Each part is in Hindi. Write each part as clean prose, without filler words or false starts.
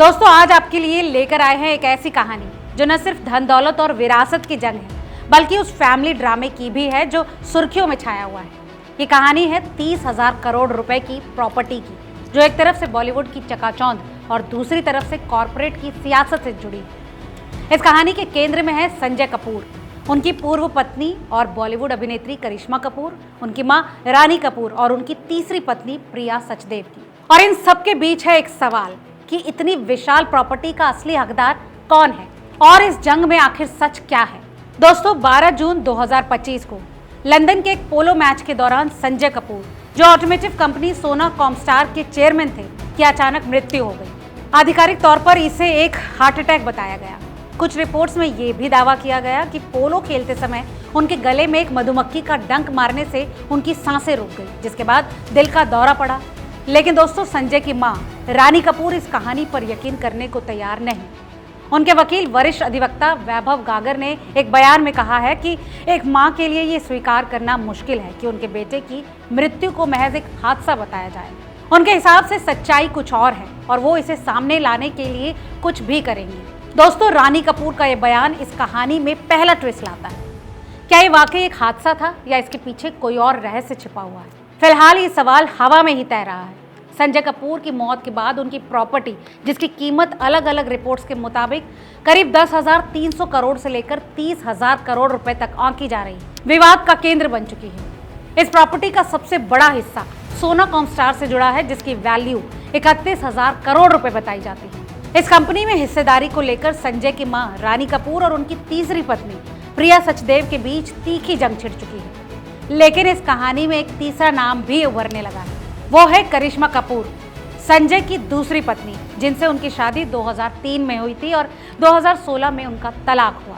दोस्तों आज आपके लिए लेकर आए हैं एक ऐसी कहानी जो न सिर्फ धन दौलत और विरासत की जंग है बल्कि उस फैमिली ड्रामे की भी है जो सुर्खियों में छाया हुआ है। ये कहानी है 30,000 करोड़ रुपए की प्रॉपर्टी की, जो एक तरफ से बॉलीवुड की चकाचौंध और दूसरी तरफ से कॉरपोरेट की सियासत से जुड़ी है। इस कहानी के केंद्र में है संजय कपूर, उनकी पूर्व पत्नी और बॉलीवुड अभिनेत्री करिश्मा कपूर, उनकी मां रानी कपूर और उनकी तीसरी पत्नी प्रिया सचदेव की। और इन सब के बीच है एक सवाल कि इतनी विशाल प्रॉपर्टी का असली हकदार कौन है और इस जंग में आखिर सच क्या है। दोस्तों 12 जून 2025 को लंदन के एक पोलो मैच के दौरान संजय कपूर, जो ऑटोमोटिव कंपनी सोना कॉमस्टार के चेयरमैन थे, की अचानक मृत्यु हो गई। आधिकारिक तौर पर इसे एक हार्ट अटैक बताया गया। कुछ रिपोर्ट्स में यह भी दावा किया गया कि पोलो खेलते समय उनके गले में एक मधुमक्खी का डंक मारने से उनकी सांसें रुक गई, जिसके बाद दिल का दौरा पड़ा। लेकिन दोस्तों संजय की मां रानी कपूर इस कहानी पर यकीन करने को तैयार नहीं। उनके वकील वरिष्ठ अधिवक्ता वैभव गागर ने एक बयान में कहा है कि एक मां के लिए ये स्वीकार करना मुश्किल है कि उनके बेटे की मृत्यु को महज एक हादसा बताया जाए। उनके हिसाब से सच्चाई कुछ और है और वो इसे सामने लाने के लिए कुछ भी करेंगी। दोस्तों रानी कपूर का ये बयान इस कहानी में पहला ट्विस्ट लाता है। क्या ये वाकई एक हादसा था या इसके पीछे कोई और रहस्य छिपा हुआ है? फिलहाल ये सवाल हवा में ही तैर रहा है। संजय कपूर की मौत के बाद उनकी प्रॉपर्टी, जिसकी कीमत अलग अलग रिपोर्ट्स के मुताबिक करीब 10,300 करोड़ से लेकर 30,000 करोड़ रुपए तक आंकी जा रही है, विवाद का केंद्र बन चुकी है। इस प्रॉपर्टी का सबसे बड़ा हिस्सा सोना कॉमस्टार से जुड़ा है, जिसकी वैल्यू 31,000 करोड़ रुपए बताई जाती है। इस कंपनी में हिस्सेदारी को लेकर संजय की मां रानी कपूर और उनकी तीसरी पत्नी प्रिया सचदेव के बीच तीखी जंग छिड़ चुकी है। लेकिन इस कहानी में एक तीसरा नाम भी उभरने लगा है। वो है करिश्मा कपूर, संजय की दूसरी पत्नी, जिनसे उनकी शादी 2003 में हुई थी और 2016 में उनका तलाक हुआ।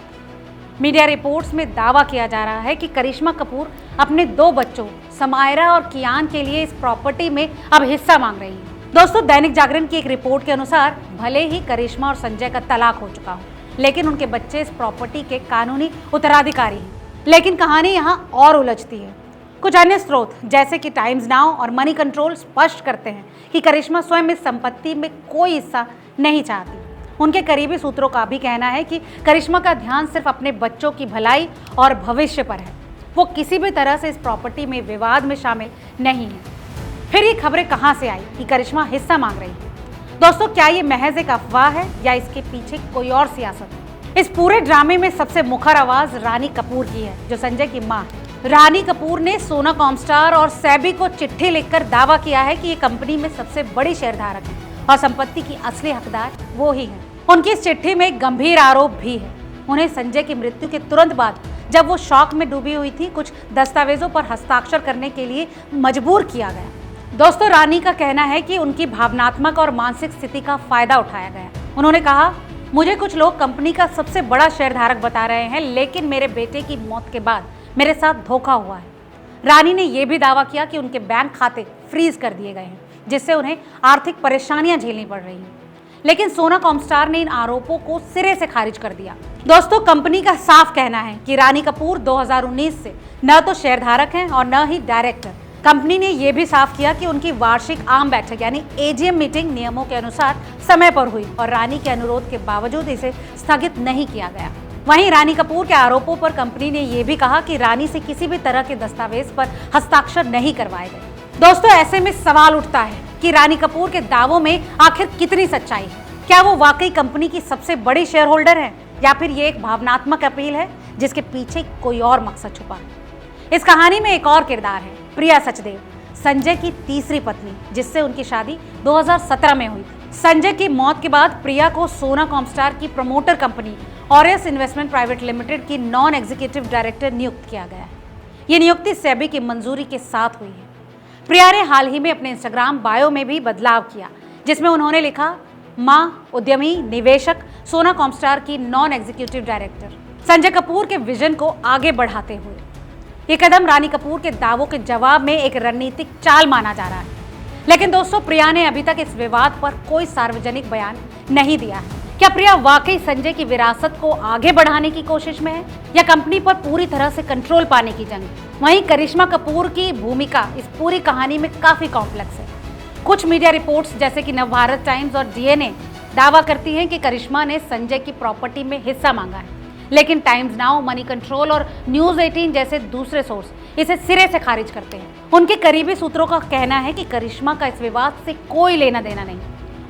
मीडिया रिपोर्ट्स में दावा किया जा रहा है कि करिश्मा कपूर अपने 2 बच्चों समायरा और कियान के लिए इस प्रॉपर्टी में अब हिस्सा मांग रही है। दोस्तों दैनिक जागरण की एक रिपोर्ट के अनुसार भले ही करिश्मा और संजय का तलाक हो चुका हो, लेकिन उनके बच्चे इस प्रॉपर्टी के कानूनी उत्तराधिकारी हैं। लेकिन कहानी यहाँ और उलझती है। कुछ अन्य स्रोत जैसे कि टाइम्स नाउ और मनी कंट्रोल स्पष्ट करते हैं कि करिश्मा स्वयं इस संपत्ति में कोई हिस्सा नहीं चाहती। उनके करीबी सूत्रों का भी कहना है कि करिश्मा का ध्यान सिर्फ अपने बच्चों की भलाई और भविष्य पर है। वो किसी भी तरह से इस प्रॉपर्टी में विवाद में शामिल नहीं है। फिर ये खबरें कहाँ से आई कि करिश्मा हिस्सा मांग रही है? दोस्तों क्या ये महज एक अफवाह है या इसके पीछे कोई और सियासत है? इस पूरे ड्रामे में सबसे मुखर आवाज रानी कपूर की है, जो संजय की मां है। रानी कपूर ने सोना कॉमस्टार और सेबी को चिट्ठी लिखकर दावा किया है कि ये कंपनी में सबसे बड़ी शेयरधारक है और संपत्ति की असली हकदार वो ही है। उनकी इस चिट्ठी में एक गंभीर आरोप भी है। उन्हें संजय की मृत्यु के तुरंत बाद, जब वो शौक में डूबी हुई थी, कुछ दस्तावेजों पर हस्ताक्षर करने के लिए मजबूर किया गया। दोस्तों रानी का कहना है कि उनकी भावनात्मक और मानसिक स्थिति का फायदा उठाया गया। उन्होंने कहा, मुझे कुछ लोग कंपनी का सबसे बड़ा शेयरधारक बता रहे हैं, लेकिन मेरे बेटे की मौत के बाद मेरे साथ धोखा हुआ है। रानी ने यह भी दावा किया कि उनके बैंक खाते फ्रीज कर दिए गए हैं, जिससे उन्हें आर्थिक परेशानियां झेलनी पड़ रही हैं। लेकिन सोना कॉमस्टार ने इन आरोपों को सिरे से खारिज कर दिया। दोस्तों कंपनी का साफ कहना है कि रानी कपूर 2019 से न तो शेयरधारक हैं और न ही डायरेक्टर। कंपनी ने यह भी साफ किया कि उनकी वार्षिक आम बैठक यानी एजीएम मीटिंग नियमों के अनुसार समय पर हुई और रानी के अनुरोध के बावजूद इसे स्थगित नहीं किया गया। वहीं रानी कपूर के आरोपों पर कंपनी ने यह भी कहा कि रानी से किसी भी तरह के दस्तावेज पर हस्ताक्षर नहीं करवाए गए। दोस्तों ऐसे में सवाल उठता है कि रानी कपूर के दावों में आखिर कितनी सच्चाई है? क्या वो वाकई कंपनी की सबसे बड़ी शेयर होल्डर है या फिर ये एक भावनात्मक अपील है जिसके पीछे कोई और मकसद छुपा है? इस कहानी में एक और किरदार है प्रिया सचदेव, संजय की तीसरी पत्नी, जिससे उनकी शादी 2017 में हुई थी। संजय की मौत के बाद प्रिया को सोना कॉमस्टार की promoter company aureus investment private limited की नॉन एग्जीक्यूटिव डायरेक्टर नियुक्त किया गया है। ये नियुक्ति सेबी की मंजूरी के साथ हुई है। प्रिया ने हाल ही में अपने इंस्टाग्राम बायो में भी बदलाव किया, जिसमें उन्होंने लिखा, मां, उद्यमी, निवेशक, सोना कॉमस्टार की non executive director. Sanjay Kapoor के विजन को आगे बढ़ाते हुए ये कदम रानी कपूर के दावों के जवाब में एक रणनीतिक चाल माना जा रहा है। लेकिन दोस्तों प्रिया ने अभी तक इस विवाद पर कोई सार्वजनिक बयान नहीं दिया है। क्या प्रिया वाकई संजय की विरासत को आगे बढ़ाने की कोशिश में है या कंपनी पर पूरी तरह से कंट्रोल पाने की जंग? वहीं करिश्मा कपूर की भूमिका इस पूरी कहानी में काफी कॉम्प्लेक्स है। कुछ मीडिया रिपोर्ट्स जैसे कि नवभारत टाइम्स और डीएनए दावा करती हैं कि करिश्मा ने संजय की प्रॉपर्टी में हिस्सा मांगा है, लेकिन टाइम्स नाउ, मनी कंट्रोल और न्यूज 18 जैसे दूसरे सोर्स इसे सिरे से खारिज करते हैं। उनके करीबी सूत्रों का कहना है कि करिश्मा का इस विवाद से कोई लेना देना नहीं।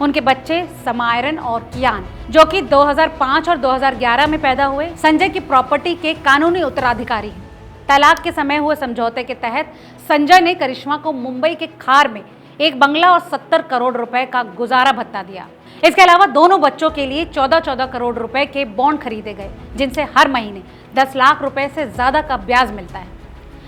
उनके बच्चे समायरन और कियान, जो कि 2005 और 2011 में पैदा हुए, संजय की प्रॉपर्टी के कानूनी उत्तराधिकारी हैं। तलाक के समय हुए समझौते के तहत संजय ने करिश्मा को मुंबई के खार में एक बंगला और 70 करोड़ रुपए का गुजारा भत्ता दिया। इसके अलावा दोनों बच्चों के लिए 14-14 करोड़ रुपए के बॉन्ड खरीदे गए, जिनसे हर महीने 10 लाख रुपए से ज्यादा का ब्याज मिलता है।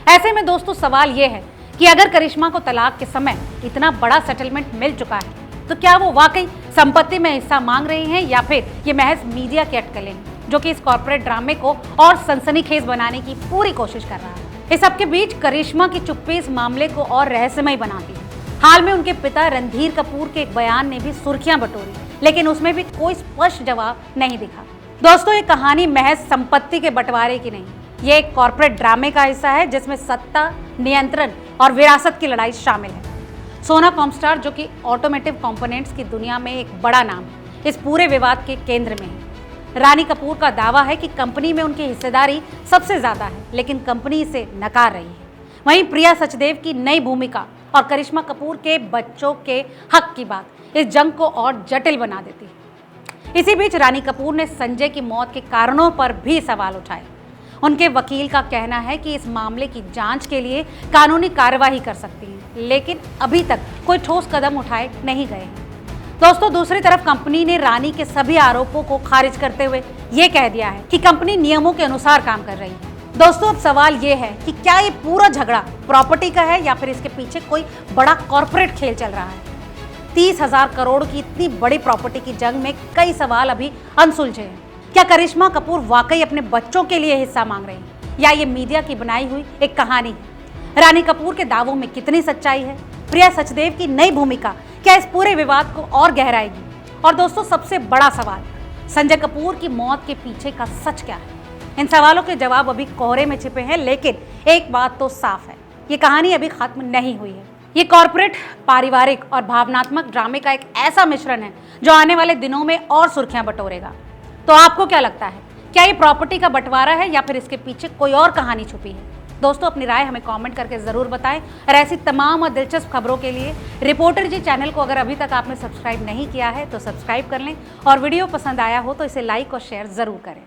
ऐसे में दोस्तों सवाल ये है कि अगर करिश्मा को तलाक के समय इतना बड़ा सेटलमेंट मिल चुका है, तो क्या वो वाकई संपत्ति में हिस्सा मांग रही हैं या फिर ये महज मीडिया की अटकलें हैं, जो कि इस कॉर्पोरेट ड्रामे को और सनसनीखेज बनाने की पूरी कोशिश कर रहा है। इस सबके बीच करिश्मा की चुप्पी इस मामले को और रहस्यमय बनाती है। हाल में उनके पिता रणधीर कपूर के एक बयान ने भी सुर्खियां बटोरी, लेकिन उसमें भी कोई स्पष्ट जवाब नहीं दिखा। दोस्तों, ये कहानी महज संपत्ति के बंटवारे की नहीं, ये एक कॉर्पोरेट ड्रामे का हिस्सा है जिसमें सत्ता, नियंत्रण और विरासत की लड़ाई शामिल है। सोना कॉमस्टार, जो कि ऑटोमोटिव कंपोनेंट्स की दुनिया में एक बड़ा नाम है, इस पूरे विवाद के केंद्र में है। रानी कपूर का दावा है कि कंपनी में उनकी हिस्सेदारी सबसे ज्यादा है, लेकिन कंपनी इसे नकार रही है। वहीं प्रिया सचदेव की नई भूमिका और करिश्मा कपूर के बच्चों के हक की बात इस जंग को और जटिल बना देती है। इसी बीच रानी कपूर ने संजय की मौत के कारणों पर भी सवाल उठाए। उनके वकील का कहना है कि इस मामले की जांच के लिए कानूनी कार्यवाही कर सकती है, लेकिन अभी तक कोई ठोस कदम उठाए नहीं गए हैं। दोस्तों, दूसरी तरफ कंपनी ने रानी के सभी आरोपों को खारिज करते हुए ये कह दिया है कि कंपनी नियमों के अनुसार काम कर रही है। दोस्तों, अब सवाल ये है कि क्या ये पूरा झगड़ा प्रॉपर्टी का है या फिर इसके पीछे कोई बड़ा कॉर्पोरेट खेल चल रहा है। 30,000 करोड़ की इतनी बड़ी प्रॉपर्टी की जंग में कई सवाल अभी अनसुलझे हैं। क्या करिश्मा कपूर वाकई अपने बच्चों के लिए हिस्सा मांग रही है या ये मीडिया की बनाई हुई एक कहानी है? रानी कपूर के दावों में कितनी सच्चाई है? प्रिया सचदेव की नई भूमिका क्या इस पूरे विवाद को और गहराएगी? और दोस्तों, सबसे बड़ा सवाल, संजय कपूर की मौत के पीछे का सच क्या है? इन सवालों के जवाब अभी कोहरे में छिपे हैं, लेकिन एक बात तो साफ है, ये कहानी अभी खत्म नहीं हुई है। ये कॉर्पोरेट, पारिवारिक और भावनात्मक ड्रामे का एक ऐसा मिश्रण है जो आने वाले दिनों में और सुर्खियां बटोरेगा। तो आपको क्या लगता है, क्या ये प्रॉपर्टी का बंटवारा है या फिर इसके पीछे कोई और कहानी छुपी है? दोस्तों, अपनी राय हमें कमेंट करके ज़रूर बताएं और ऐसी तमाम और दिलचस्प खबरों के लिए रिपोर्टर जी चैनल को अगर अभी तक आपने सब्सक्राइब नहीं किया है तो सब्सक्राइब कर लें और वीडियो पसंद आया हो तो इसे लाइक और शेयर ज़रूर करें।